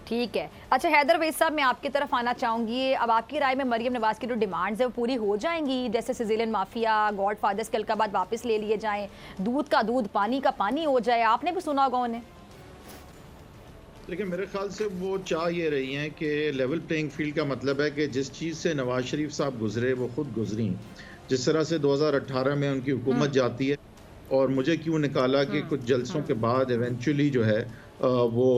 ठीक है। अच्छा हैदर वैद साहब, मैं आपकी तरफ आना चाहूँगी। अब आपकी राय में मरियम नवाज़ की जो डिमांड्स है वो पूरी हो जाएंगी? जैसे सिजिलियन माफिया, गॉड फादर्स के अलकाबाद वापस ले लिए जाएं, दूध का दूध पानी का पानी हो जाए, आपने भी सुना होगा उन्हें। लेकिन मेरे ख्याल से वो चाह ये रही हैं कि लेवल प्लेइंग फील्ड का मतलब है कि जिस चीज़ से नवाज शरीफ साहब गुजरे वो खुद गुजरी। जिस तरह से 2018 में उनकी हुकूमत जाती है और मुझे क्यों निकाला कि कुछ जलसों के बाद इवेंचुअली जो है वो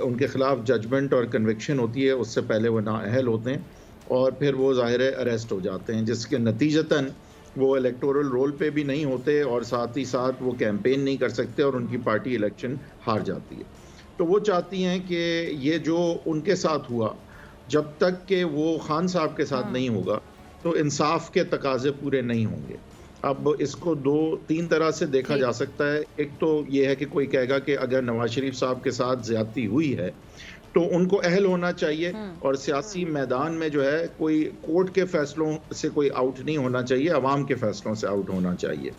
उनके खिलाफ जजमेंट और कन्विक्शन होती है, उससे पहले वो नाअहल होते हैं और फिर वो ज़ाहिर है अरेस्ट हो जाते हैं, जिसके नतीजतन वो इलेक्टोरल रोल पे भी नहीं होते और साथ ही साथ वो कैंपेन नहीं कर सकते और उनकी पार्टी इलेक्शन हार जाती है। तो वो चाहती हैं कि ये जो उनके साथ हुआ, जब तक कि वो खान साहब के साथ नहीं होगा तो इंसाफ के तकाजे पूरे नहीं होंगे। अब इसको 2-3 तरह से देखा जा सकता है। एक तो ये है कि कोई कहेगा कि अगर नवाज शरीफ साहब के साथ ज्यादती हुई है तो उनको अहल होना चाहिए और सियासी मैदान में जो है कोई कोर्ट के फैसलों से कोई आउट नहीं होना चाहिए, अवाम के फैसलों से आउट होना चाहिए।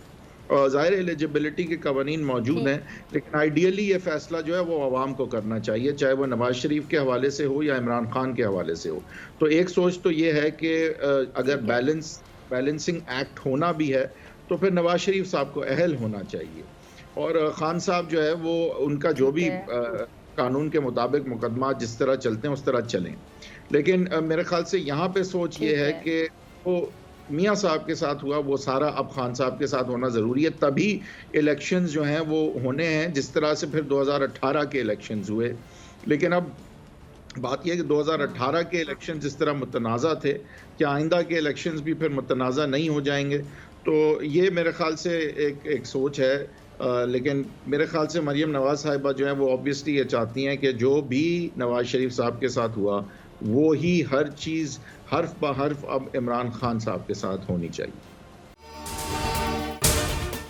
और ज़ाहिर एलिजिबिलिटी के कवानीन मौजूद हैं, लेकिन आइडियली ये फैसला जो है वो अवाम को करना चाहिए, चाहे वो नवाज शरीफ के हवाले से हो या इमरान खान के हवाले से हो। तो एक सोच तो ये है कि अगर बैलेंसिंग एक्ट होना भी है तो फिर नवाज शरीफ साहब को अहल होना चाहिए और खान साहब जो है वो उनका जो भी कानून के मुताबिक मुकदमा जिस तरह चलते हैं उस तरह चलें। लेकिन मेरे ख्याल से यहाँ पे सोच ये है कि वो मियाँ साहब के साथ हुआ वो सारा अब खान साहब के साथ होना ज़रूरी है, तभी इलेक्शंस जो हैं वो होने हैं, जिस तरह से फिर 2018 के इलेक्शंस हुए। लेकिन अब बात यह है कि 2018 के इलेक्शन जिस तरह मुतनाज़ा थे, क्या आइंदा के इलेक्शंस भी फिर मुतनाज़ा नहीं हो जाएंगे? तो ये मेरे ख्याल से एक सोच है। लेकिन मेरे ख्याल से मरियम नवाज साहिबा जो है वो ऑब्वियसली ये चाहती हैं कि जो भी नवाज शरीफ साहब के साथ हुआ वो ही हर चीज़ हर्फ ब हर्फ अब इमरान खान साहब के साथ होनी चाहिए।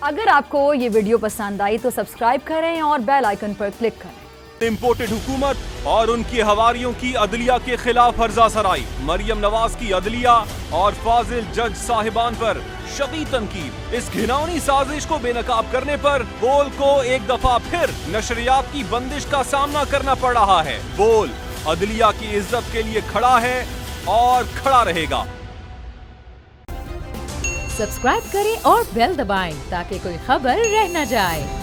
अगर आपको ये वीडियो पसंद आई तो सब्सक्राइब करें और बेल आइकन पर क्लिक करें। इम्पोर्टेड हुकूमत और उनकी हवारियों की अदलिया के खिलाफ हर्जा सराई, मरियम नवाज की अदलिया और फाजिल जज साहिबान पर शदीद तनकीद। इस घिनौनी साजिश को बेनकाब करने पर बोल को एक दफा फिर नशरियात की बंदिश का सामना करना पड़ रहा है। बोल अदलिया की इज्जत के लिए खड़ा है और खड़ा रहेगा। सब्सक्राइब करें और बेल दबाएं ताकि कोई खबर रह न जाए।